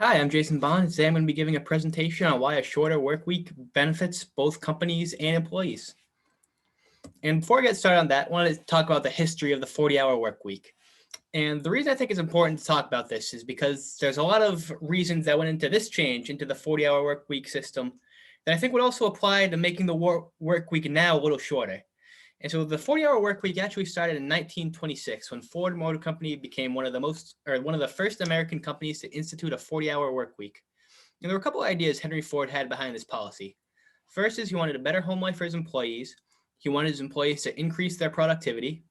Hi, I'm Jason Bond. Today I'm going to be giving a presentation on why a shorter work week benefits both companies and employees. And before I get started on that, I want to talk about the history of the 40-hour work week. And the reason I think it's important to talk about this is because there's a lot of reasons that went into this change into the 40-hour work week system that I think would also apply to making the work week now a little shorter. And so the 40-hour work week actually started in 1926 when Ford Motor Company became one of the first American companies to institute a 40-hour work week. And there were a couple of ideas Henry Ford had behind this policy. First is he wanted a better home life for his employees. He wanted his employees to increase their productivity,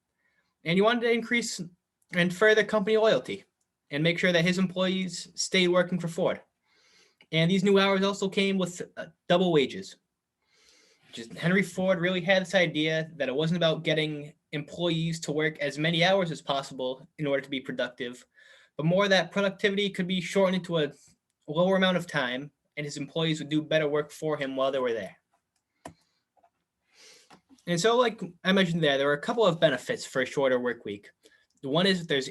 and he wanted to increase and further company loyalty and make sure that his employees stayed working for Ford. And these new hours also came with double wages. Just Henry Ford really had this idea that it wasn't about getting employees to work as many hours as possible in order to be productive, but more that productivity could be shortened into a lower amount of time and his employees would do better work for him while they were there. And so, like I mentioned there are a couple of benefits for a shorter work week. The one is there's,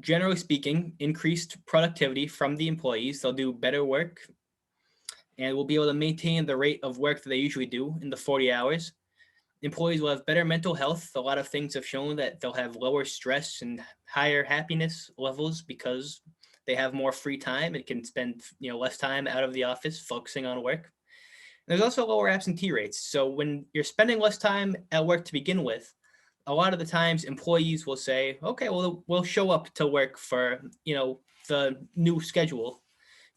generally speaking, increased productivity from the employees. They'll do better work and will be able to maintain the rate of work that they usually do in the 40 hours. Employees will have better mental health. A lot of things have shown that they'll have lower stress and higher happiness levels because they have more free time and can spend less time out of the office focusing on work. There's also lower absentee rates. So when you're spending less time at work to begin with, a lot of the times employees will say, okay, well, we'll show up to work for, the new schedule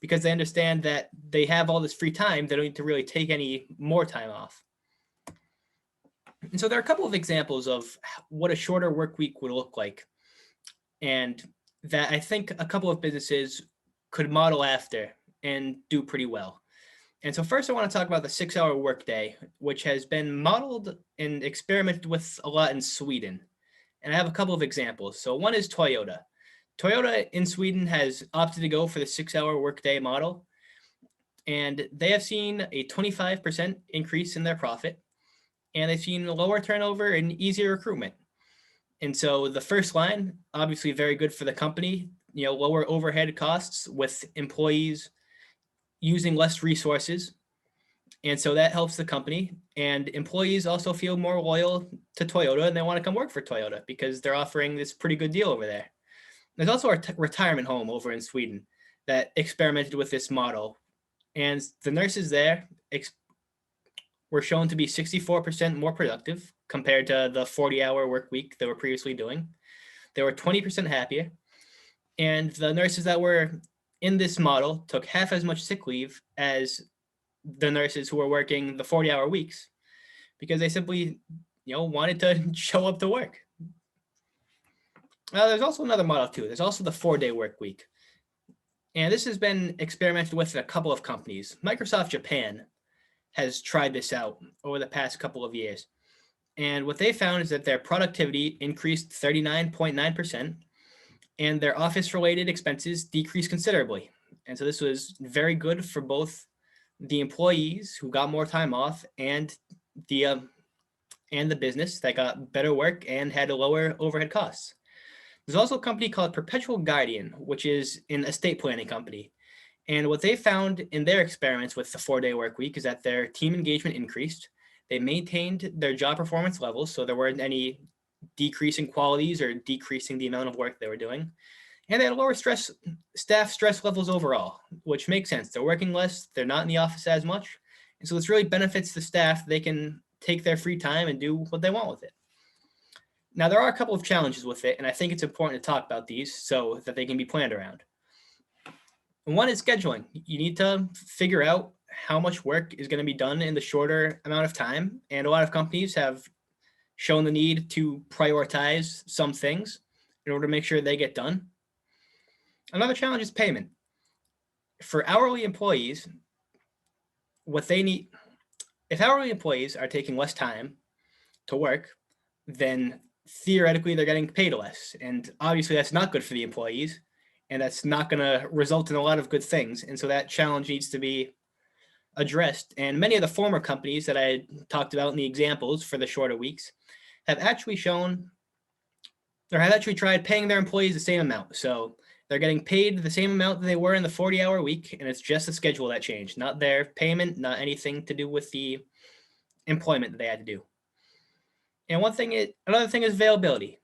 because they understand that they have all this free time. They don't need to really take any more time off. And so there are a couple of examples of what a shorter work week would look like. And that I think a couple of businesses could model after and do pretty well. And so first I want to talk about the 6-hour workday, which has been modeled and experimented with a lot in Sweden. And I have a couple of examples. So one is Toyota. Toyota in Sweden has opted to go for the 6-hour workday model. And they have seen a 25% increase in their profit. And they've seen lower turnover and easier recruitment. And so the first line, obviously very good for the company, lower overhead costs with employees using less resources. And so that helps the company. And employees also feel more loyal to Toyota and they want to come work for Toyota because they're offering this pretty good deal over there. There's also a retirement home over in Sweden that experimented with this model. And the nurses there were shown to be 64% more productive compared to the 40-hour work week they were previously doing. They were 20% happier. And the nurses that were in this model took half as much sick leave as the nurses who were working the 40-hour weeks because they simply, wanted to show up to work. There's also another model too. There's also the 4-day work week. And this has been experimented with in a couple of companies. Microsoft Japan has tried this out over the past couple of years. And what they found is that their productivity increased 39.9%. And their office-related expenses decreased considerably. And so this was very good for both the employees who got more time off and the business that got better work and had lower overhead costs. There's also a company called Perpetual Guardian, which is an estate planning company. And what they found in their experiments with the 4-day work week is that their team engagement increased. They maintained their job performance levels, so there weren't any decreasing qualities or decreasing the amount of work they were doing. And they had lower staff stress levels overall, which makes sense. They're working less, they're not in the office as much. And so this really benefits the staff. They can take their free time and do what they want with it. Now, there are a couple of challenges with it, and I think it's important to talk about these so that they can be planned around. One is scheduling. You need to figure out how much work is going to be done in the shorter amount of time. And a lot of companies have shown the need to prioritize some things in order to make sure they get done. Another challenge is payment. For hourly employees, what they need, if hourly employees are taking less time to work, then theoretically they're getting paid less. And obviously that's not good for the employees, and that's not going to result in a lot of good things. And so that challenge needs to be addressed. And many of the former companies that I talked about in the examples for the shorter weeks have actually shown or have actually tried paying their employees the same amount. So They're getting paid the same amount that they were in the 40-hour week, and it's just the schedule that changed, not their payment, not anything to do with the employment that they had to do. And another thing is availability.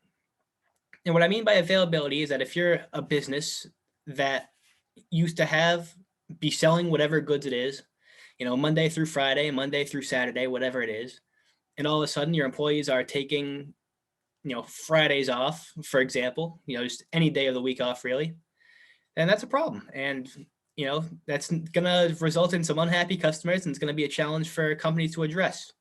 And what I mean by availability is that if you're a business that used to be selling whatever goods it is, Monday through Friday, Monday through Saturday, whatever it is, and all of a sudden your employees are taking, Fridays off, for example, just any day of the week off, really, then that's a problem. And, that's going to result in some unhappy customers, and it's going to be a challenge for companies to address.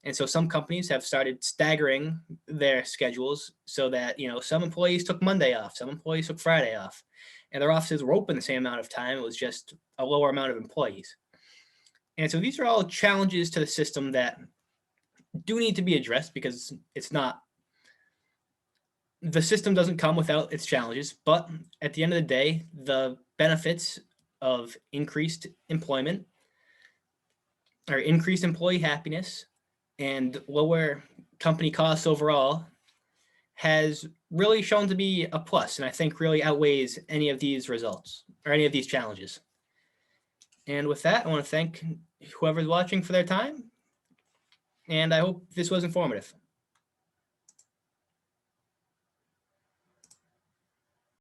And so some companies have started staggering their schedules so that, some employees took Monday off, some employees took Friday off, and their offices were open the same amount of time. It was just a lower amount of employees. And so these are all challenges to the system that do need to be addressed, because the system doesn't come without its challenges. But at the end of the day, the benefits of increased employment or increased employee happiness and lower company costs overall has really shown to be a plus, and I think really outweighs any of these results or any of these challenges. And with that, I want to thank whoever's watching for their time, and I hope this was informative.